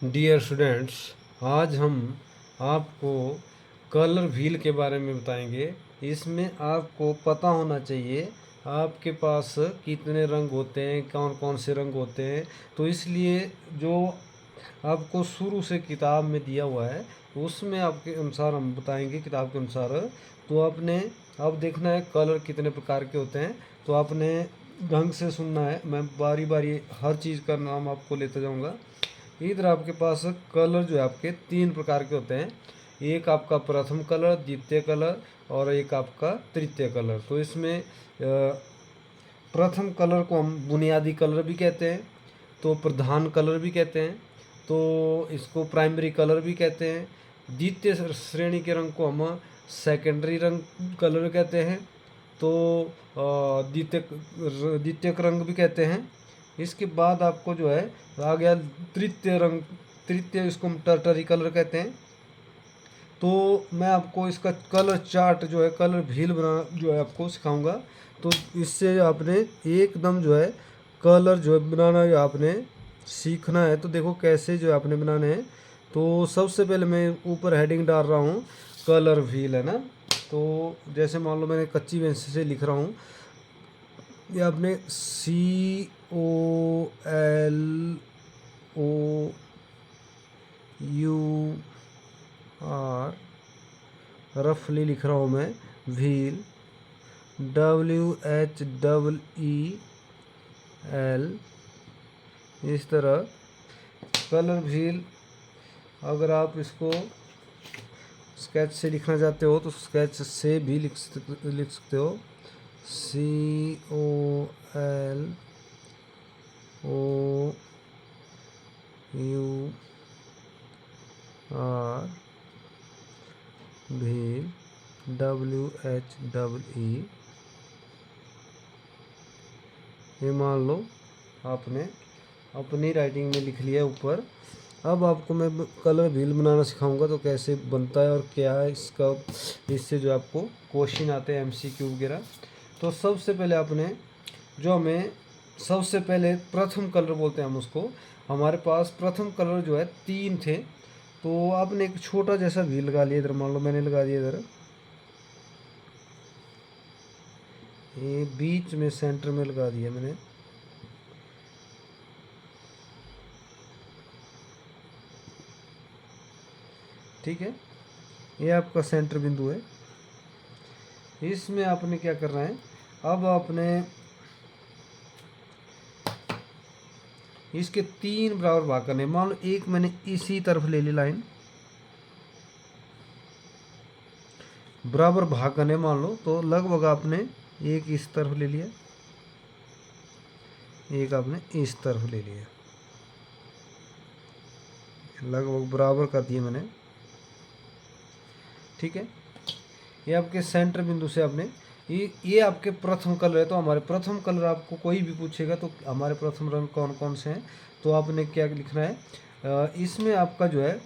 Dear students, आज हम आपको कलर व्हील के बारे में बताएंगे। इसमें आपको पता होना चाहिए आपके पास कितने रंग होते हैं, कौन कौन से रंग होते हैं। तो इसलिए जो आपको शुरू से किताब में दिया हुआ है उसमें आपके अनुसार हम बताएंगे, किताब के अनुसार। तो आपने अब देखना है कलर कितने प्रकार के होते हैं। तो आपने ढंग से सुनना है, मैं बारी बारी हर चीज़ का नाम आपको लेता जाऊंगा। इधर आपके पास कलर जो है आपके तीन प्रकार के होते हैं। एक आपका प्रथम कलर, द्वितीय कलर और एक आपका तृतीय कलर। तो इसमें प्रथम कलर को हम बुनियादी कलर भी कहते हैं, तो प्रधान कलर भी कहते हैं, तो इसको प्राइमरी कलर भी कहते हैं। द्वितीय श्रेणी के रंग को हम सेकेंडरी रंग कलर कहते हैं, तो द्वितीयक रंग भी कहते हैं। इसके बाद आपको जो है आ गया तृतीय रंग, तृतीय इसको हम टर्टरी कलर कहते हैं। तो मैं आपको इसका कलर चार्ट जो है, कलर व्हील बना जो है आपको सिखाऊंगा। तो इससे आपने एकदम जो है कलर जो है बनाना जो आपने सीखना है। तो देखो कैसे जो आपने बनाने हैं। तो सबसे पहले मैं ऊपर हेडिंग डाल रहा हूँ कलर व्हील, है ना। तो जैसे मान लो मैंने कच्ची पेंसिल से लिख रहा हूँ, ये आपने COLOUR रफली लिख रहा हूँ मैं, व्हील WHEEL, इस तरह कलर व्हील। अगर आप इसको स्केच से लिखना चाहते हो तो स्केच से भी लिख सकते हो। COLOUR व्हील WHEE, ये मान लो आपने अपनी राइटिंग में लिख लिया ऊपर। अब आपको मैं कलर व्हील बनाना सिखाऊंगा, तो कैसे बनता है और क्या है इसका, इससे जो आपको क्वेश्चन आते हैं MCQ वगैरह। तो सबसे पहले आपने जो हमें सबसे पहले प्रथम कलर बोलते हैं हम उसको। हमारे पास प्रथम कलर जो है तीन थे। तो आपने एक छोटा जैसा व्हील लगा लिया इधर, मान लो मैंने लगा दिया इधर, ये बीच में सेंटर में लगा दिया मैंने। ठीक है, ये आपका सेंटर बिंदु है। इसमें आपने क्या करना है, अब आपने इसके तीन बराबर भाग करने। मान लो एक मैंने इसी तरफ ले ली लाइन, बराबर भाग करने मान लो, तो लगभग आपने एक इस तरफ ले लिया, एक आपने इस तरफ ले लिया, लगभग बराबर कर दिए मैंने। ठीक है, ये आपके सेंटर बिंदु से आपने ये आपके प्रथम कलर है। तो हमारे प्रथम कलर आपको कोई भी पूछेगा तो हमारे प्रथम रंग कौन कौन से हैं, तो आपने क्या लिखना है। इसमें आपका जो है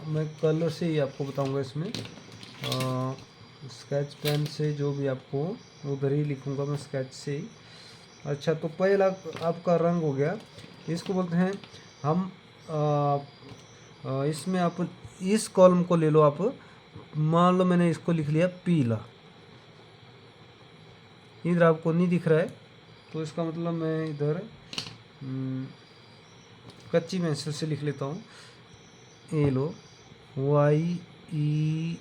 मैं कलर से ही आपको बताऊंगा। इसमें स्केच पेन से जो भी आपको उधर ही लिखूंगा मैं, स्केच से ही। अच्छा, तो पहला आपका रंग हो गया, इसको बोलते हैं हम इसमें आप इस कॉलम को ले लो आप। मान लो मैंने इसको लिख लिया पीला, इधर आपको नहीं दिख रहा है, तो इसका मतलब मैं इधर कच्ची पेंसिल से लिख लेता हूँ। ये लो YELLOW,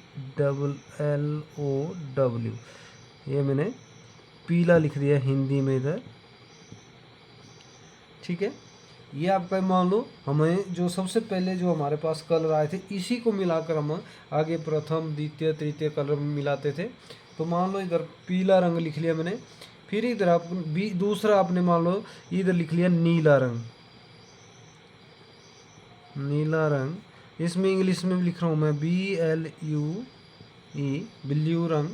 ये मैंने पीला लिख दिया हिंदी में इधर। ठीक है, ये आपका मान लो हमें जो सबसे पहले जो हमारे पास कलर आए थे इसी को मिलाकर हम आगे प्रथम द्वितीय तृतीय कलर में मिलाते थे। तो मान लो इधर पीला रंग लिख लिया मैंने, फिर इधर आप दूसरा आपने मान लो इधर लिख लिया नीला रंग, नीला रंग। इसमें इंग्लिश में भी लिख रहा हूँ मैं BLUE, ब्लू रंग।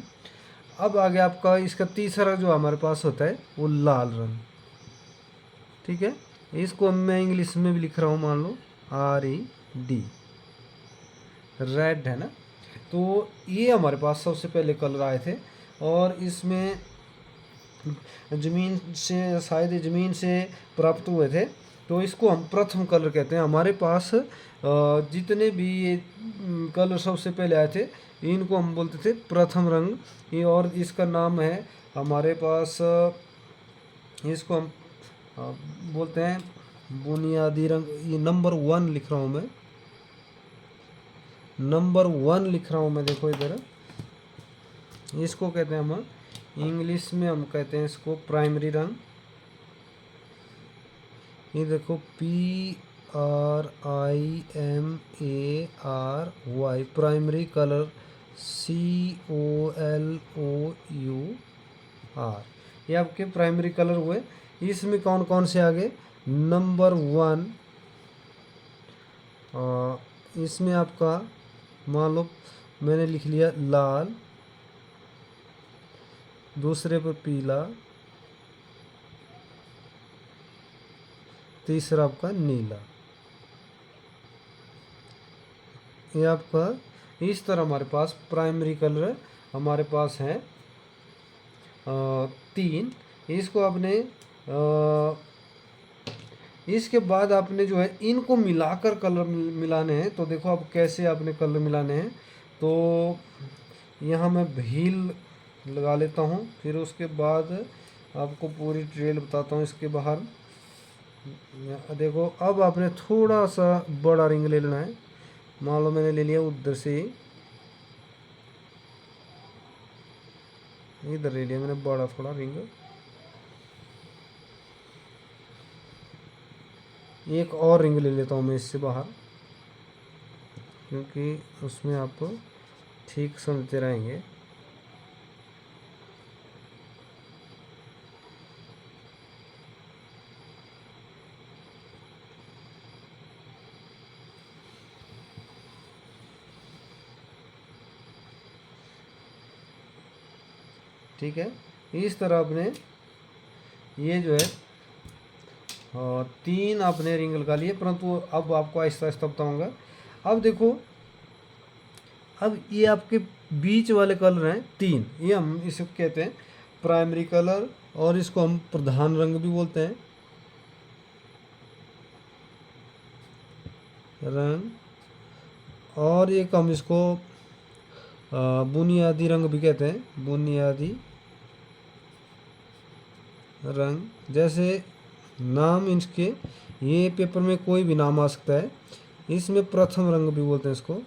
अब आगे आपका इसका तीसरा जो हमारे पास होता है वो लाल रंग। ठीक है, इसको मैं इंग्लिश में भी लिख रहा हूँ, मान लो RED, रेड, है ना। तो ये हमारे पास सबसे पहले कलर आए थे, और इसमें ज़मीन से शायद ज़मीन से प्राप्त हुए थे। तो इसको हम प्रथम कलर कहते हैं। हमारे पास जितने भी ये कलर सबसे पहले आए थे इनको हम बोलते थे प्रथम रंग। ये और इसका नाम है हमारे पास इसको हम बोलते हैं बुनियादी रंग। ये नंबर 1 लिख रहा हूँ मैं, नंबर 1 लिख रहा हूँ मैं, देखो इधर। इसको कहते हैं हम इंग्लिश में हम कहते हैं इसको प्राइमरी रंग। ये देखो PRIMARY प्राइमरी कलर, COLOUR, ये आपके प्राइमरी कलर हुए। इसमें कौन कौन से आ गए? नंबर 1 इसमें आपका मान लो मैंने लिख लिया लाल, दूसरे पर पीला, तीसरा आपका नीला। ये आपका इस तरह हमारे पास प्राइमरी कलर हमारे पास है 3। इसको आपने इसके बाद आपने जो है इनको मिलाकर कलर मिलाने हैं। तो देखो अब कैसे आपने कलर मिलाने हैं। तो यहाँ मैं भील लगा लेता हूँ, फिर उसके बाद आपको पूरी ट्रेल बताता हूँ इसके बाहर। देखो अब आपने थोड़ा सा बड़ा रिंग ले लेना है। मान लो मैंने ले लिया उधर से, इधर ले लिया मैंने बड़ा थोड़ा रिंग। एक और रिंग ले लेता हूँ मैं इससे बाहर, क्योंकि उसमें आप ठीक समझते रहेंगे। ठीक है, इस तरह आपने ये जो है 3 आपने रिंग लगा लिए। परंतु अब आपको आहिस्ता आहिस्ता बताऊँगा। अब देखो अब ये आपके बीच वाले कलर हैं 3, ये हम इसे कहते हैं प्राइमरी कलर, और इसको हम प्रधान रंग भी बोलते हैं। रंग, और एक हम इसको बुनियादी रंग भी कहते हैं, बुनियादी रंग। जैसे नाम इनके, ये पेपर में कोई भी नाम आ सकता है। इसमें प्रथम रंग भी बोलते हैं इसको।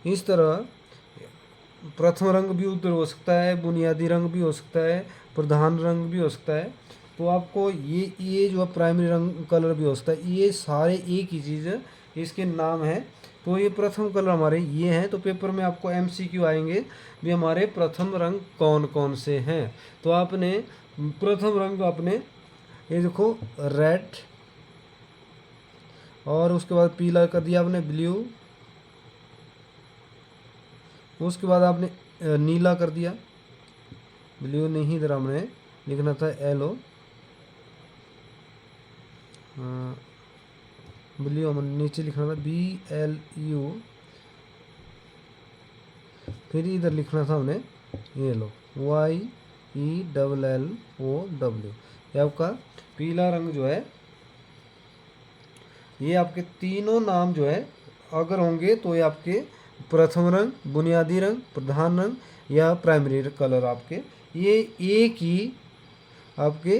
इस तरह प्रथम रंग भी उधर हो सकता है, बुनियादी रंग भी हो सकता है, प्रधान रंग भी हो सकता है। तो आपको ये जो प्राइमरी रंग कलर भी हो सकता है, ये सारे एक ही चीज़ है, इसके नाम है। तो ये प्रथम कलर हमारे ये हैं। तो पेपर में आपको MCQ आएंगे भी हमारे प्रथम रंग कौन कौन से हैं। तो आपने प्रथम रंग आपने ये देखो रेड, और उसके बाद पीला कर दिया आपने ब्लू, उसके बाद आपने नीला कर दिया, ब्लू नहीं इधर हमने लिखना था येलो, ब्लू हमने नीचे लिखना था BLU, फिर इधर लिखना था हमने येलो YELLOW। ये आपका पीला रंग जो है, ये आपके तीनों नाम जो है अगर होंगे तो ये आपके प्रथम रंग, बुनियादी रंग, प्रधान रंग या प्राइमरी कलर आपके ये एक ही आपके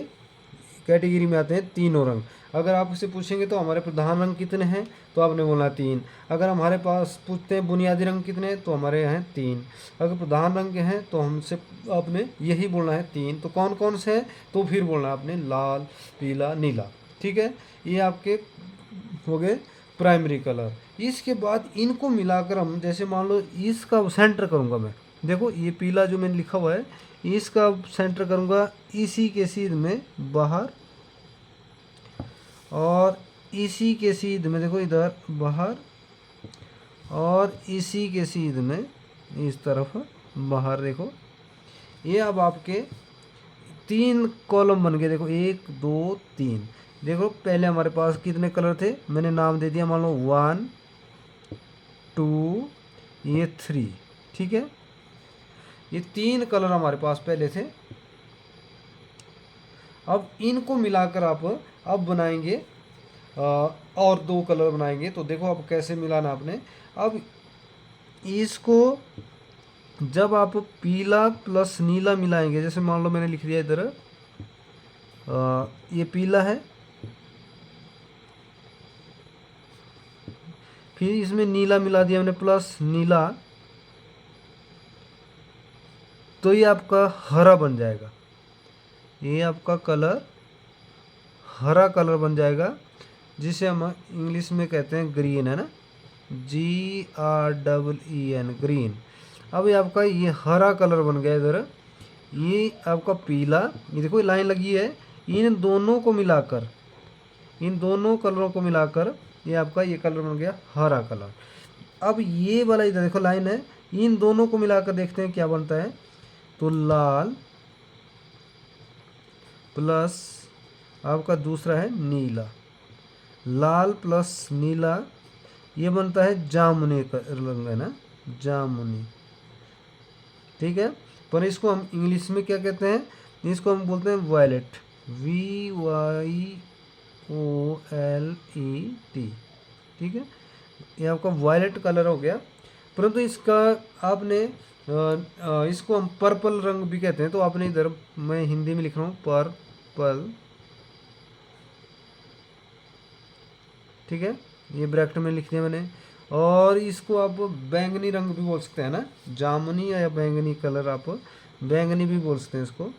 कैटेगरी में आते हैं तीनों रंग। अगर आप उससे पूछेंगे तो हमारे प्रधान रंग कितने हैं, तो आपने बोलना 3। अगर हमारे पास पूछते हैं बुनियादी रंग कितने हैं, तो हमारे यहाँ 3। अगर प्रधान रंग के हैं तो हमसे आपने यही बोलना है 3। तो कौन कौन से हैं, तो फिर बोलना है आपने लाल, पीला, नीला। ठीक है, ये आपके हो गए प्राइमरी कलर। इसके बाद इनको मिलाकर हम, जैसे मान लो इसका सेंटर करूँगा मैं, देखो ये पीला जो मैंने लिखा हुआ है इसका सेंटर करूँगा इसी के सीध में बाहर, और इसी के सीध में देखो इधर बाहर, और इसी के सीध में इस तरफ बाहर। देखो ये अब आपके 3 कॉलम बन गए। देखो 1 2 3। देखो पहले हमारे पास कितने कलर थे, मैंने नाम दे दिया, मान लो 1 2 ये 3। ठीक है, ये 3 कलर हमारे पास पहले थे। अब इनको मिलाकर आप अब बनाएंगे और 2 कलर बनाएंगे। तो देखो अब कैसे मिलाना आपने। अब इसको जब आप पीला प्लस नीला मिलाएंगे, जैसे मान लो मैंने लिख दिया इधर ये पीला है, फिर इसमें नीला मिला दिया मैंने प्लस नीला, तो ये आपका हरा बन जाएगा। ये आपका कलर हरा कलर बन जाएगा, जिसे हम इंग्लिश में कहते हैं ग्रीन, है ना, GREEN, ग्रीन। अब ये आपका ये हरा कलर बन गया इधर। ये आपका पीला, ये देखो लाइन लगी है, इन दोनों को मिलाकर, इन दोनों कलरों को मिलाकर ये आपका ये कलर बन गया हरा कलर। अब ये वाला इधर देखो लाइन है, इन दोनों को मिलाकर देखते हैं क्या बनता है। तो लाल प्लस आपका दूसरा है नीला, लाल प्लस नीला, ये बनता है जामुनी रंग, है ना, जामुनी। ठीक है, पर इसको हम इंग्लिश में क्या कहते हैं, इसको हम बोलते हैं वायलेट, VYOLET। ठीक है, ये आपका वायलेट कलर हो गया। परंतु इसका आपने इसको हम पर्पल रंग भी कहते हैं। तो आपने इधर मैं हिंदी में लिख रहा हूँ पर्पल, ठीक है, ये ब्रैकेट में लिख दिया मैंने। और इसको आप बैंगनी रंग भी बोल सकते हैं ना, जामुनी या बैंगनी कलर, आप बैंगनी भी बोल सकते हैं इसको।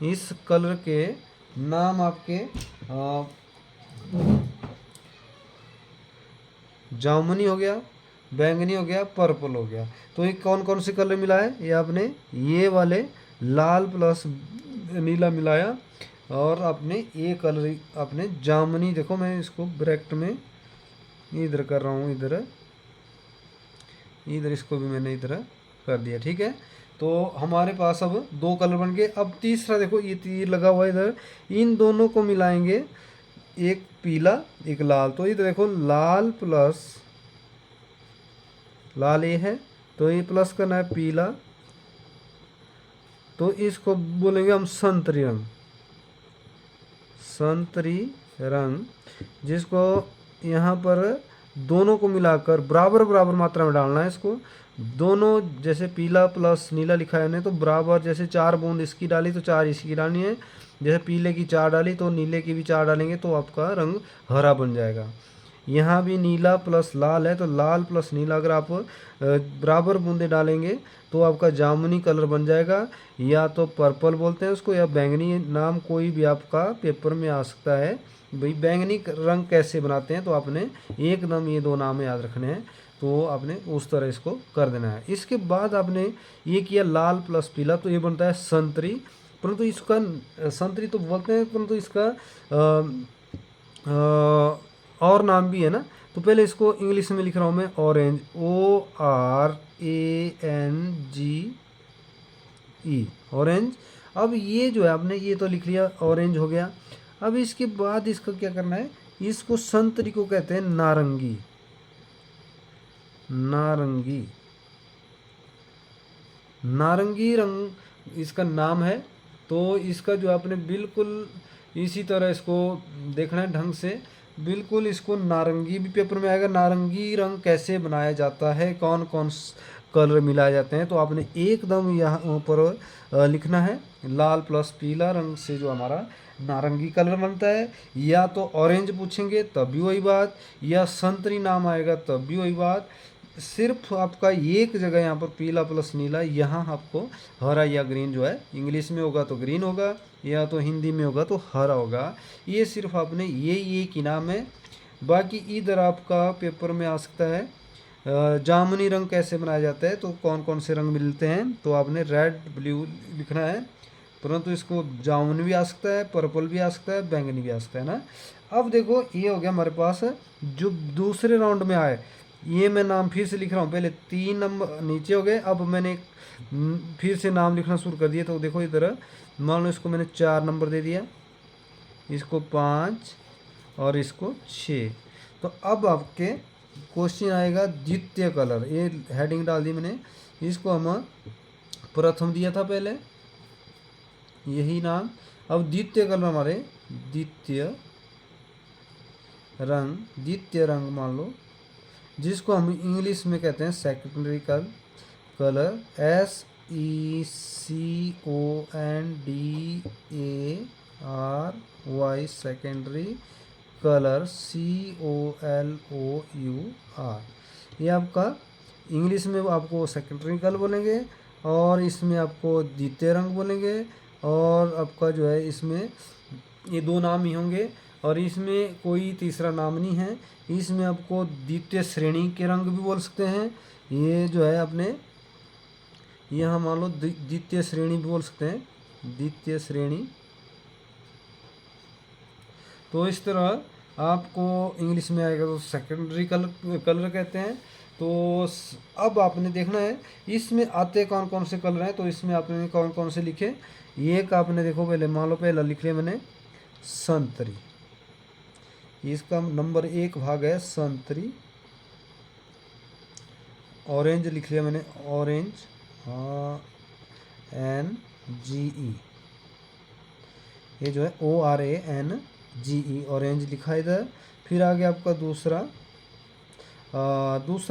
इस कलर के नाम आपके जामुनी हो गया, बैंगनी हो गया, पर्पल हो गया। तो ये कौन कौन से कलर मिला है, ये आपने ये वाले लाल प्लस नीला मिलाया, और आपने ये कलर आपने जामुनी, देखो मैं इसको ब्रैकेट में इधर कर रहा हूँ, इधर इसको भी मैंने इधर कर दिया। ठीक है, तो हमारे पास अब 2 कलर बन गए। अब तीसरा देखो, ये तीर लगा हुआ है इधर, इन दोनों को मिलाएंगे, एक पीला एक लाल। तो इधर देखो लाल प्लस लाल ये है, तो ये प्लस करना है पीला, तो इसको बोलेंगे हम संतरी रंग, संतरी रंग, जिसको यहाँ पर दोनों को मिलाकर बराबर बराबर मात्रा में डालना है। इसको दोनों, जैसे पीला प्लस नीला लिखा है तो बराबर, जैसे 4 बूंद इसकी डाली तो 4 इसकी डालनी है, जैसे पीले की 4 डाली तो नीले की भी 4 डालेंगे, तो आपका रंग हरा बन जाएगा। यहाँ भी नीला प्लस लाल है, तो लाल प्लस नीला अगर आप बराबर बूंदे डालेंगे तो आपका जामुनी कलर बन जाएगा, या तो पर्पल बोलते हैं उसको, या बैंगनी, नाम कोई भी आपका पेपर में आ सकता है। भाई बैंगनी रंग कैसे बनाते हैं, तो आपने एकदम ये 2 नाम याद रखने हैं, तो आपने उस तरह इसको कर देना है। इसके बाद आपने ये किया लाल प्लस पीला, तो ये बनता है संतरी। परंतु इसका संतरी तो बोलते हैं, परंतु इसका और नाम भी है ना। तो पहले इसको इंग्लिश में लिख रहा हूँ मैं, ऑरेंज, ORANGE, ऑरेंज। अब ये जो है आपने ये तो लिख लिया, ऑरेंज हो गया। अब इसके बाद इसका क्या करना है, इसको संतरी को कहते हैं नारंगी, नारंगी, नारंगी रंग इसका नाम है। तो इसका जो आपने बिल्कुल इसी तरह इसको देखना है ढंग से, बिल्कुल इसको नारंगी भी पेपर में आएगा। नारंगी रंग कैसे बनाया जाता है, कौन कौन कलर मिलाए जाते हैं, तो आपने एकदम यहाँ पर लिखना है, लाल प्लस पीला रंग से जो हमारा नारंगी कलर बनता है। या तो ऑरेंज पूछेंगे तब भी वही बात, या संतरी नाम आएगा तब भी वही बात। सिर्फ आपका एक जगह यहाँ पर पीला प्लस नीला, यहाँ आपको हरा या ग्रीन जो है, इंग्लिश में होगा तो ग्रीन होगा, या तो हिंदी में होगा तो हरा होगा। ये सिर्फ आपने ये की नाम है। बाकी इधर आपका पेपर में आ सकता है जामुनी रंग कैसे बनाया जाता है, तो कौन कौन से रंग मिलते हैं, तो आपने रेड ब्लू लिखना है। परंतु इसको जामुनी भी आ सकता है, पर्पल भी आ सकता है, बैंगनी भी आ सकता है ना। अब देखो ये हो गया हमारे पास जो दूसरे राउंड में आए, ये मैं नाम फिर से लिख रहा हूँ। पहले 3 नंबर नीचे हो गए, अब मैंने फिर से नाम लिखना शुरू कर दिया। तो देखो इधर मान लो इसको मैंने 4 नंबर दे दिया, इसको 5 और इसको 6। तो अब आपके क्वेश्चन आएगा द्वितीय कलर, ये हेडिंग डाल दी मैंने, इसको हम प्रथम दिया था पहले, यही नाम। अब द्वितीय कलर हमारे द्वितीय रंग मान लो, जिसको हम इंग्लिश में कहते हैं secondary colour, SECONDARY, secondary colour, COLOUR। ये आपका इंग्लिश में आपको सेकेंडरी कलर बोलेंगे, और इसमें आपको द्वितीय रंग बोलेंगे, और आपका जो है इसमें ये दो नाम ही होंगे, और इसमें कोई तीसरा नाम नहीं है। इसमें आपको द्वितीय श्रेणी के रंग भी बोल सकते हैं, ये जो है अपने यहाँ मान लो द्वितीय श्रेणी भी बोल सकते हैं, द्वितीय श्रेणी। तो इस तरह आपको इंग्लिश में आएगा तो सेकेंडरी कलर कहते हैं। तो अब आपने देखना है इसमें आते कौन कौन से कलर हैं, तो इसमें आपने कौन कौन से लिखे। एक आपने देखो, पहले मान लो पहला लिख लिया मैंने संतरी, इसका नंबर 1 भाग है संतरी। ऑरेंज लिख लिया मैंने, ऑरेंज, NGE, ये जो है ORANGE, ऑरेंज लिखा इधर। फिर आगे आपका दूसरा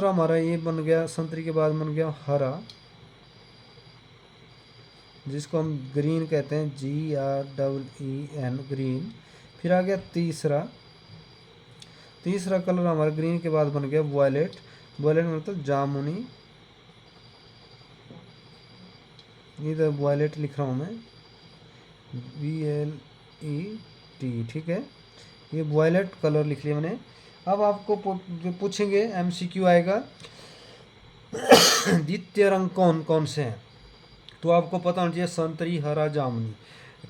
हमारा ये बन गया, संतरी के बाद बन गया हरा, जिसको हम ग्रीन कहते हैं, GREEN, ग्रीन। फिर आ गया तीसरा कलर हमारा ग्रीन के बाद बन गया वॉयलेट, वॉयलेट मतलब जामुनी, इधर वॉयलेट लिख रहा हूँ मैं, VLET, ठीक है, ये वॉयलेट कलर लिख लिया मैंने। अब आपको पूछेंगे, MCQ आएगा द्वितीय रंग कौन कौन से हैं, तो आपको पता होना चाहिए संतरी, हरा, जामुनी।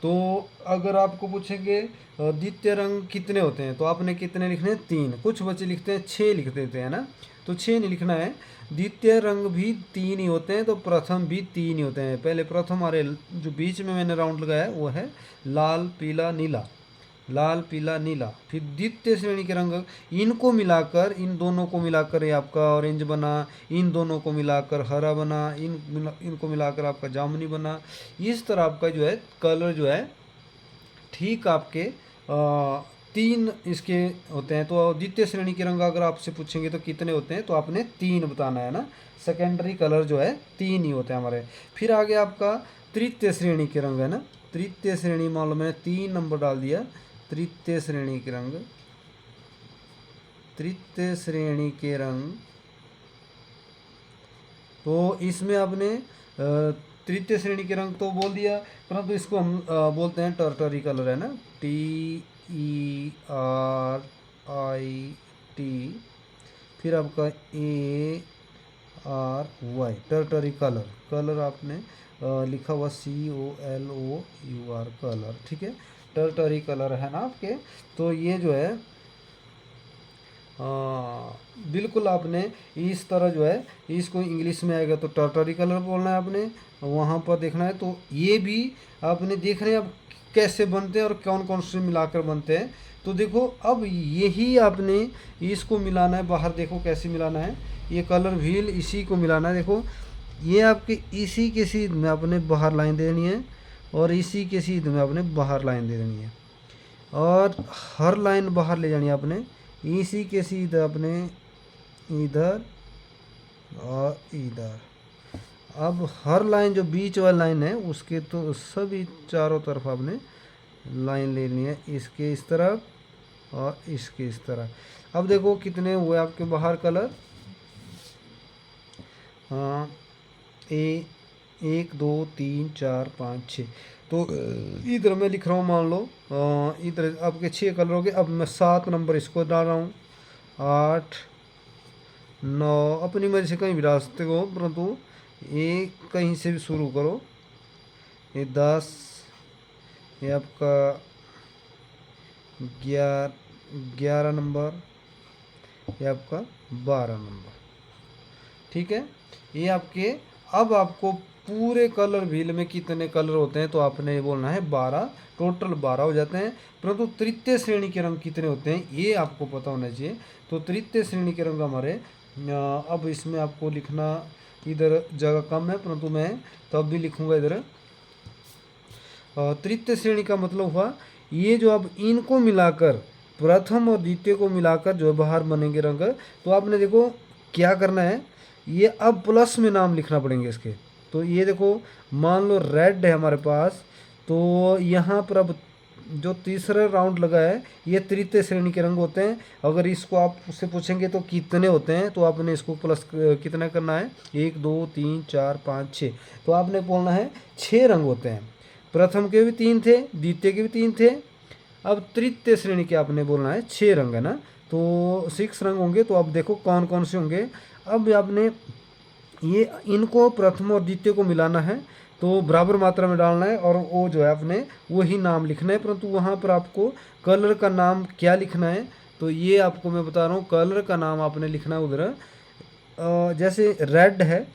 तो अगर आपको पूछेंगे द्वितीय रंग कितने होते हैं, तो आपने कितने लिखने हैं, 3। कुछ बच्चे लिखते हैं 6 लिख देते हैं ना, तो 6 नहीं लिखना है। द्वितीय रंग भी 3 ही होते हैं, तो प्रथम भी 3 ही होते हैं। पहले प्रथम हमारे जो बीच में मैंने राउंड लगाया वो है लाल पीला नीला, लाल पीला नीला। फिर द्वितीय श्रेणी के रंग, इनको मिलाकर, इन दोनों को मिलाकर ये आपका ऑरेंज बना, इन दोनों को मिलाकर हरा बना, इनको मिलाकर आपका जामुनी बना। इस तरह आपका जो है कलर जो है ठीक आपके 3 इसके होते हैं। तो द्वितीय श्रेणी के रंग अगर आपसे पूछेंगे तो कितने होते हैं, तो आपने 3 बताना है ना। सेकेंडरी कलर जो है 3 ही होते हैं हमारे। फिर आगे आपका तृतीय श्रेणी के रंग है ना, तृतीय श्रेणी मान लो मैंने 3 नंबर डाल दिया, तृतीय श्रेणी के रंग, तृतीय श्रेणी के रंग। तो इसमें आपने तृतीय श्रेणी के रंग तो बोल दिया, परंतु इसको हम बोलते हैं टर्टरी कलर, है ना, TERIT, फिर आपका ARY, टर्टरी कलर। कलर आपने लिखा हुआ COLOUR, कलर, ठीक है, टर्टरी कलर है ना आपके। तो ये जो है बिल्कुल आपने इस तरह जो है, इसको इंग्लिश में आएगा तो टर्टरी कलर बोलना है आपने, वहाँ पर देखना है। तो ये भी आपने देखना है अब कैसे बनते हैं और कौन कौन से मिलाकर बनते हैं। तो देखो अब यही आपने इसको मिलाना है, बाहर देखो कैसे मिलाना है, ये कलर व्हील इसी को मिलाना है। देखो ये आपके इसी के सीध में आपने बाहर लाइन दे देनी है, और इसी के सीध में आपने बाहर लाइन दे देनी है, और हर लाइन बाहर ले जानी है आपने, इसी के सीधा अपने इधर और इधर। अब हर लाइन जो बीच वाली लाइन है उसके तो सभी चारों तरफ आपने लाइन लेनी है, इसके इस तरफ और इसके इस तरफ। अब देखो कितने हुए आपके बाहर कलर, हाँ, 1 2 3 4 5 6। तो इधर मैं लिख रहा हूँ, मान लो इधर आपके 6 कलर हो गए। अब मैं 7 नंबर इसको डाल रहा हूँ, 8 9, अपनी मर्जी से कहीं भी डाल सकते हो, परंतु ये कहीं से भी शुरू करो। ये 10, ये आपका 11 नंबर, ये आपका 12 नंबर, ठीक है, ये आपके। अब आपको पूरे कलर व्हील में कितने कलर होते हैं, तो आपने ये बोलना है 12, टोटल 12 हो जाते हैं। परंतु तृतीय श्रेणी के रंग कितने होते हैं ये आपको पता होना चाहिए। तो तृतीय श्रेणी के रंग हमारे अब इसमें आपको लिखना इधर जगह कम है, परंतु मैं तब भी लिखूंगा इधर। तृतीय श्रेणी का मतलब हुआ ये जो अब इनको मिलाकर, प्रथम और द्वितीय को मिलाकर जो बाहर बनेंगे रंग, तो आपने देखो क्या करना है, ये अब प्लस में नाम लिखना पड़ेंगे इसके। तो ये देखो मान लो रेड है हमारे पास, तो यहाँ पर अब जो तीसरा राउंड लगा है ये तृतीय श्रेणी के रंग होते हैं। अगर इसको आप उससे पूछेंगे तो कितने होते हैं, तो आपने इसको प्लस कितना करना है, 1 2 3 4 5 6, तो आपने बोलना है 6 रंग होते हैं। प्रथम के भी 3 थे, द्वितीय के भी 3 थे, अब तृतीय श्रेणी के आपने बोलना है 6 रंग है ना, तो 6 रंग होंगे। तो अब देखो कौन कौन से होंगे। अब आपने ये इनको प्रथम और द्वितीय को मिलाना है, तो बराबर मात्रा में डालना है और वो जो है आपने वही नाम लिखना है। परंतु वहाँ पर आपको कलर का नाम क्या लिखना है, तो ये आपको मैं बता रहा हूँ, कलर का नाम आपने लिखना है उधर। जैसे रेड है,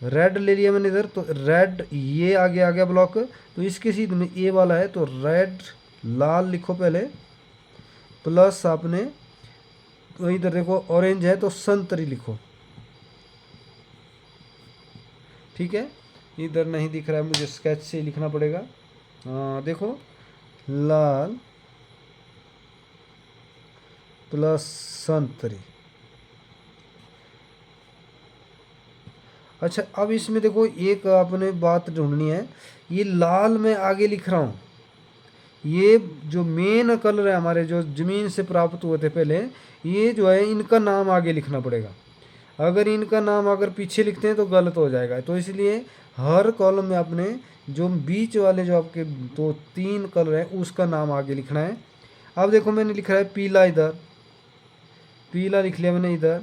रेड ले लिया मैंने इधर, तो रेड ये आगे आ गया ब्लॉक, तो इसके सीध में ए वाला है, तो रेड लाल लिखो पहले, प्लस आपने तो इधर देखो ऑरेंज है तो संतरी लिखो, ठीक है। इधर नहीं दिख रहा है, मुझे स्केच से लिखना पड़ेगा। देखो लाल प्लस संतरी। अच्छा अब इसमें देखो एक आपने बात ढूंढनी है, ये लाल में आगे लिख रहा हूँ, ये जो मेन कलर है हमारे जो ज़मीन से प्राप्त हुए थे पहले, ये जो है इनका नाम आगे लिखना पड़ेगा। अगर इनका नाम अगर पीछे लिखते हैं तो गलत हो जाएगा। तो इसलिए हर कॉलम में आपने जो बीच वाले जो आपके 2 3 कलर है उसका नाम आगे लिखना है। अब देखो मैंने लिखा है पीला, इधर पीला लिख लिया मैंने इधर,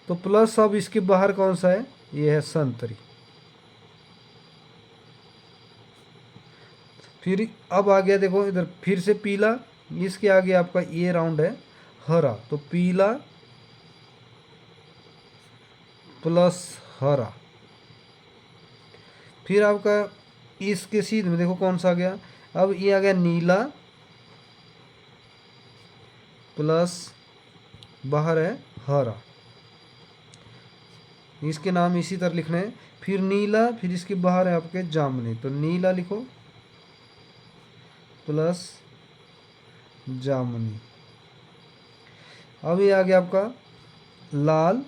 तो प्लस अब इसके बाहर कौन सा है, ये है संतरी। फिर अब आ गया देखो इधर फिर से पीला, इसके आगे आपका ये राउंड है हरा, तो पीला प्लस हरा। फिर आपका इसके सीध में देखो कौन सा आ गया, अब ये आ गया नीला प्लस बाहर है हरा, इसके नाम इसी तरह लिखने हैं। फिर नीला, फिर इसके बाहर है आपके जामुनी, तो नीला लिखो प्लस जामुनी। अब ये आ गया आपका लाल,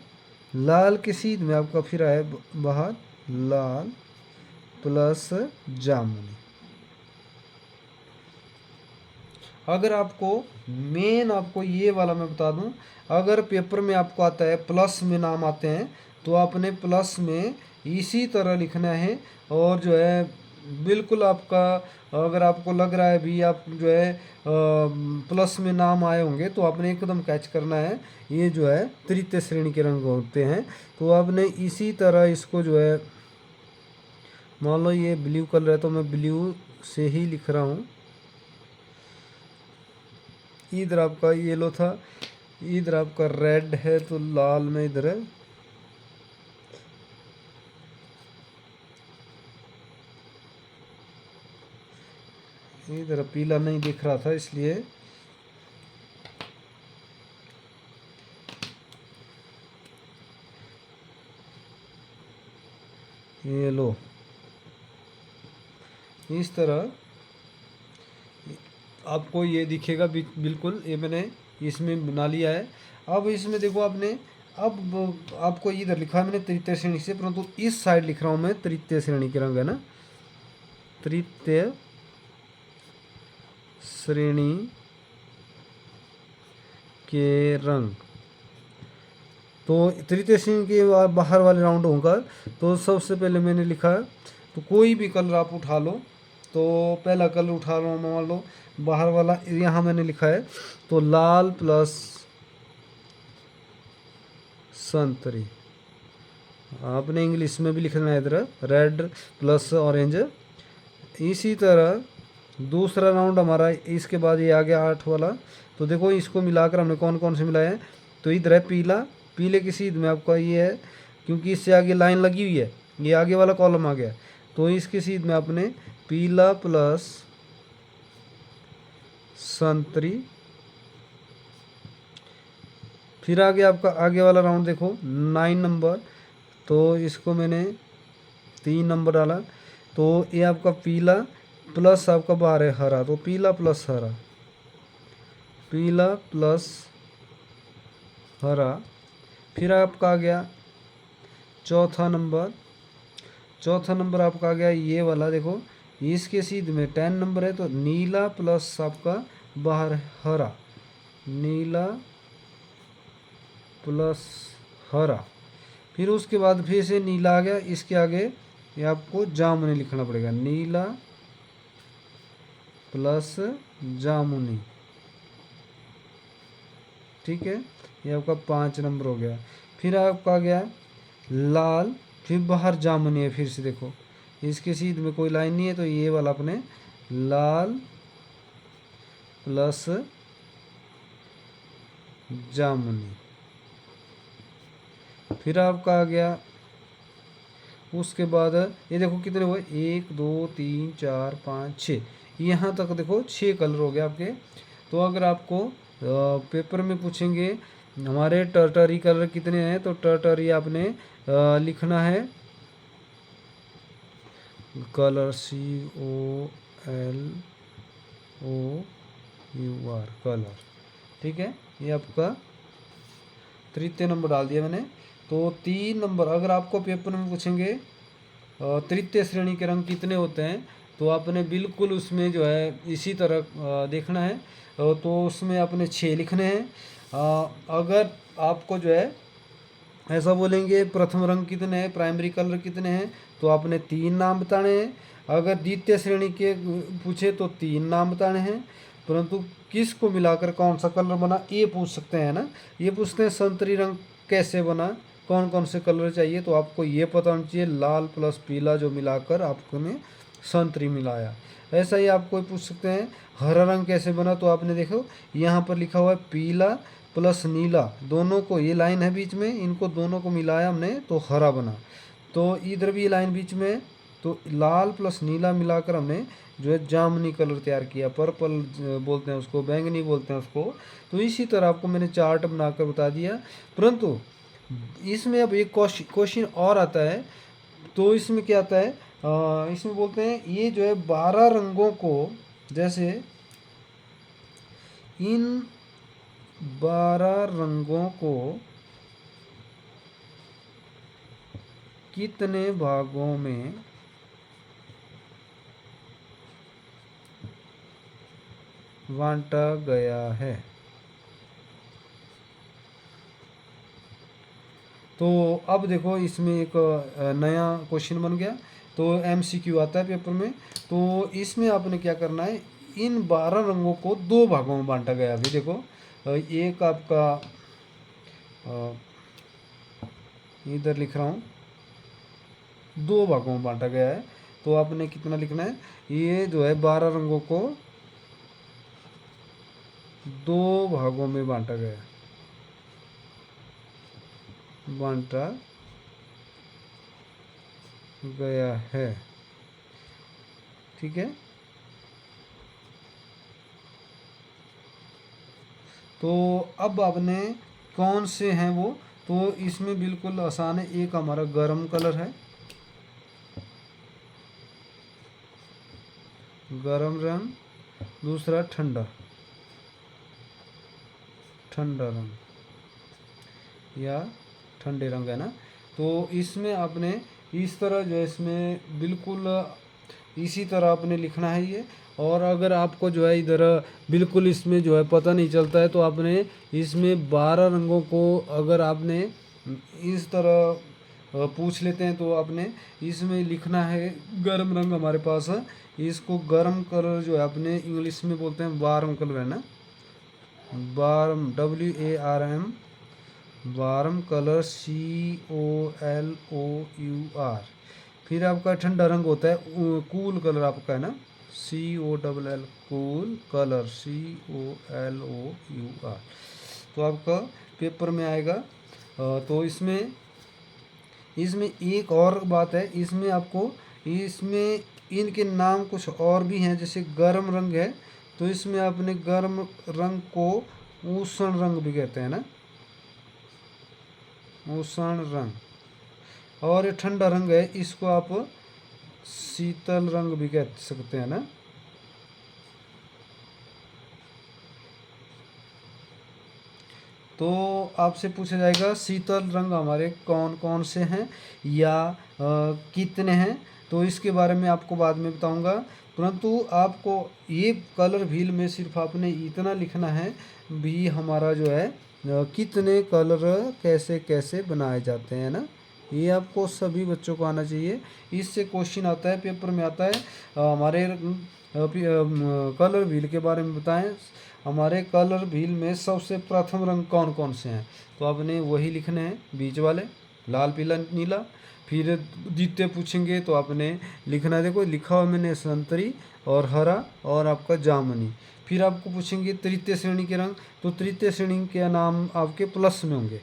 लाल के सीध में आपका फिर आया बाहर लाल प्लस जामुनी। अगर आपको मेन आपको ये वाला मैं बता दूं, अगर पेपर में आपको आता है प्लस में नाम आते हैं, तो आपने प्लस में इसी तरह लिखना है। और जो है बिल्कुल आपका, अगर आपको लग रहा है भी आप जो है प्लस में नाम आए होंगे, तो आपने एकदम कैच करना है ये जो है तृतीय श्रेणी के रंग होते हैं। तो आपने इसी तरह इसको जो है, मान लो ये ब्लू कलर है तो मैं ब्लू से ही लिख रहा हूँ। इधर आपका येलो था, इधर आपका रेड है, तो लाल में इधर है। इधर पीला नहीं दिख रहा था इसलिए ये लो, इस तरह आपको ये दिखेगा बिल्कुल। ये मैंने इसमें बना लिया है। अब इसमें देखो आपने, अब आपको इधर लिखा है मैंने तृतीय श्रेणी से, परंतु इस साइड लिख रहा हूँ मैं तृतीय श्रेणी के रंग है ना, तृतीय श्रेणी के रंग। तो तृतीय श्रेणी के बाहर वाले राउंड होगा, तो सबसे पहले मैंने लिखा, तो कोई भी कलर आप उठा लो, तो पहला कलर उठा लो, मान लो बाहर वाला, यहाँ मैंने लिखा है तो लाल प्लस संतरी। आपने इंग्लिश में भी लिखना है इधर रेड प्लस ऑरेंज। इसी तरह दूसरा राउंड हमारा, इसके बाद ये आ गया 8 वाला, तो देखो इसको मिलाकर हमने कौन कौन से मिलाए हैं। तो इधर है पीला, पीले की सीध में आपका ये है, क्योंकि इससे आगे लाइन लगी हुई है, ये आगे वाला कॉलम आ गया। तो इसके सीध में आपने पीला प्लस संतरी। फिर आगे आपका आगे वाला राउंड देखो 9 नंबर, तो इसको मैंने 3 नंबर डाला। तो ये आपका पीला प्लस आपका बाहर है हरा, तो पीला प्लस हरा, पीला प्लस हरा। फिर आपका आ गया चौथा नंबर, चौथा नंबर आपका आ गया ये वाला देखो, इसके सीध में 10 नंबर है, तो नीला प्लस आपका बाहर हरा, नीला प्लस हरा। फिर उसके बाद फिर से नीला आ गया, इसके आगे ये आपको जामुनी लिखना पड़ेगा, नीला प्लस जामुनी। ठीक है, ये आपका 5 नंबर हो गया। फिर आपका आ गया लाल, फिर बाहर जामुनी है, फिर से देखो इसके सीध में कोई लाइन नहीं है, तो ये वाला अपने लाल प्लस जामुनी। फिर आपका आ गया उसके बाद ये देखो कितने हुए, 1 2 3 4 5 6, यहाँ तक देखो 6 कलर हो गए आपके। तो अगर आपको पेपर में पूछेंगे हमारे टर्टरी कलर कितने हैं, तो टर्टरी आपने लिखना है कलर COLOUR कलर। ठीक है, ये आपका तृतीय नंबर डाल दिया मैंने। तो 3 नंबर अगर आपको पेपर में पूछेंगे तृतीय श्रेणी के रंग कितने होते हैं, तो आपने बिल्कुल उसमें जो है इसी तरह देखना है। तो उसमें आपने 6 लिखने हैं। अगर आपको जो है ऐसा बोलेंगे प्रथम रंग कितने हैं, प्राइमरी कलर कितने हैं, तो आपने 3 नाम बताने हैं। अगर द्वितीय श्रेणी के पूछे तो 3 नाम बताने हैं, परंतु किसको मिलाकर कौन सा कलर बना ये पूछ सकते हैं ना। ये पूछते हैं संतरी रंग कैसे बना, कौन कौन से कलर चाहिए, तो आपको ये पता होना चाहिए लाल प्लस पीला जो मिलाकर आपने संतरी मिलाया। ऐसा ही आपको पूछ सकते हैं हरा रंग कैसे बना, तो आपने देखो यहाँ पर लिखा हुआ है पीला प्लस नीला, दोनों को ये लाइन है बीच में, इनको दोनों को मिलाया हमने तो हरा बना। तो इधर भी लाइन बीच में है, तो लाल प्लस नीला मिलाकर हमने जो है जामुनी कलर तैयार किया, पर्पल बोलते हैं उसको, बैंगनी बोलते हैं उसको। तो इसी तरह आपको मैंने चार्ट बनाकर बता दिया। परंतु इसमें अब एक क्वेश्चन और आता है। तो इसमें क्या आता है, इसमें बोलते हैं ये जो है 12 रंगों को, जैसे इन 12 रंगों को कितने भागों में बांटा गया है। तो अब देखो इसमें एक नया क्वेश्चन बन गया। तो MCQ आता है पेपर में। तो इसमें आपने क्या करना है, इन 12 रंगों को 2 भागों में बांटा गया है। अभी देखो एक आपका इधर लिख रहा हूँ, 2 भागों में बांटा गया है। तो आपने कितना लिखना है, ये जो है 12 रंगों को 2 भागों में बांटा गया है। ठीक है, तो अब आपने कौन से हैं वो, तो इसमें बिल्कुल आसान है। एक हमारा गर्म कलर है, गर्म रंग, दूसरा ठंडा रंग या ठंडे रंग है ना। तो इसमें आपने इस तरह जो है इसमें बिल्कुल इसी तरह आपने लिखना है ये। और अगर आपको जो है इधर बिल्कुल इसमें जो है पता नहीं चलता है, तो आपने इसमें 12 रंगों को अगर आपने इस तरह पूछ लेते हैं, तो आपने इसमें लिखना है गर्म रंग हमारे पास है, इसको गर्म कलर जो है अपने इंग्लिश में बोलते हैं वार्म कलर है ना, warm WARM, warm colour COLOUR। फिर आपका ठंडा रंग होता है कूल कलर आपका है ना, COLL कूल कलर COLOUR। तो आपका पेपर में आएगा। तो इसमें इसमें एक और बात है, इसमें आपको इसमें इनके नाम कुछ और भी हैं, जैसे गर्म रंग है तो इसमें आपने गर्म रंग को उष्ण रंग भी कहते हैं ना, उष्ण रंग। और ये ठंडा रंग है, इसको आप शीतल रंग भी कह सकते हैं ना। तो आपसे पूछा जाएगा शीतल रंग हमारे कौन कौन से हैं या कितने हैं, तो इसके बारे में आपको बाद में बताऊंगा। परंतु आपको ये कलर व्हील में सिर्फ आपने इतना लिखना है भी, हमारा जो है कितने कलर कैसे कैसे बनाए जाते हैं ना, ये आपको सभी बच्चों को आना चाहिए। इससे क्वेश्चन आता है, पेपर में आता है हमारे कलर व्हील के बारे में बताएं, हमारे कलर व्हील में सबसे प्रथम रंग कौन कौन से हैं, तो आपने वही लिखने हैं बीच वाले, लाल पीला नीला। फिर द्वितीय पूछेंगे तो आपने लिखना है, देखो लिखा हुआ मैंने संतरी और हरा और आपका जामुनी। फिर आपको पूछेंगे तृतीय श्रेणी के रंग, तो तृतीय श्रेणी के नाम आपके प्लस में होंगे।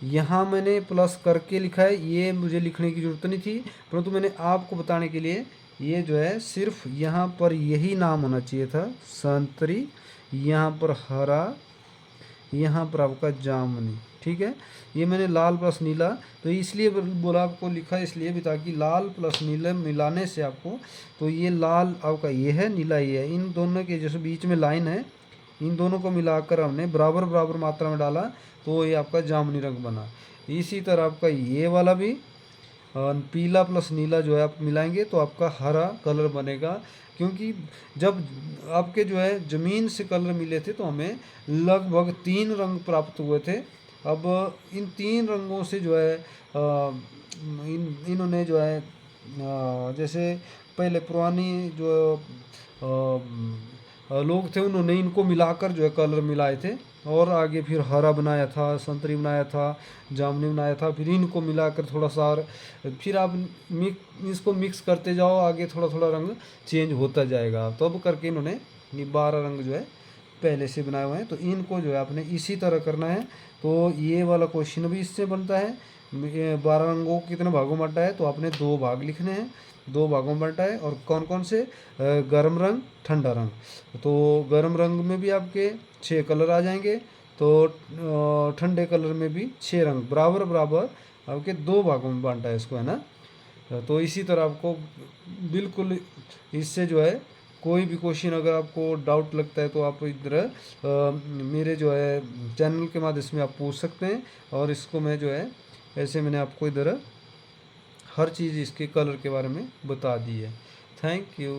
यहाँ मैंने प्लस करके लिखा है, ये मुझे लिखने की ज़रूरत नहीं थी, परंतु मैंने आपको बताने के लिए ये जो है सिर्फ यहाँ पर यही नाम होना चाहिए था, संतरी, यहाँ पर हरा, यहाँ पर आपका जामुनी। ठीक है, ये मैंने लाल प्लस नीला तो इसलिए बोला आपको लिखा इसलिए भी, ताकि लाल प्लस नीला मिलाने से आपको, तो ये लाल आपका ये है, नीला ये है, इन दोनों के जैसे बीच में लाइन है, इन दोनों को मिलाकर हमने बराबर बराबर मात्रा में डाला तो ये आपका जामुनी रंग बना। इसी तरह आपका ये वाला भी पीला प्लस नीला जो है आप मिलाएंगे तो आपका हरा कलर बनेगा। क्योंकि जब आपके जो है ज़मीन से कलर मिले थे तो हमें लगभग 3 रंग प्राप्त हुए थे। अब इन 3 रंगों से जो है इन्होंने जो है जैसे पहले पुरानी जो लोग थे उन्होंने इनको मिलाकर जो है कलर मिलाए थे, और आगे फिर हरा बनाया था, संतरी बनाया था, जामुनी बनाया था, फिर इनको मिलाकर थोड़ा सा और फिर आप इसको मिक्स करते जाओ, आगे थोड़ा थोड़ा रंग चेंज होता जाएगा। तो अब करके इन्होंने ये 12 रंग जो है पहले से बनाए हुए हैं, तो इनको जो है आपने इसी तरह करना है। तो ये वाला क्वेश्चन भी इससे बनता है, 12 रंगों को कितने भागों में बांटा है, तो आपने 2 भाग लिखने हैं, 2 भागों में बांटा है। और कौन कौन से, गर्म रंग ठंडा रंग, तो गर्म रंग में भी आपके 6 कलर आ जाएंगे, तो ठंडे कलर में भी 6 रंग बराबर बराबर आपके 2 भागों में बांटा है इसको, है ना। तो इसी तरह आपको बिल्कुल इससे जो है कोई भी क्वेश्चन अगर आपको डाउट लगता है तो आप इधर मेरे जो है चैनल के माध्यम से आप पूछ सकते हैं, और इसको मैं जो है ऐसे मैंने आपको इधर हर चीज़ इसके कलर के बारे में बता दी है। Thank you.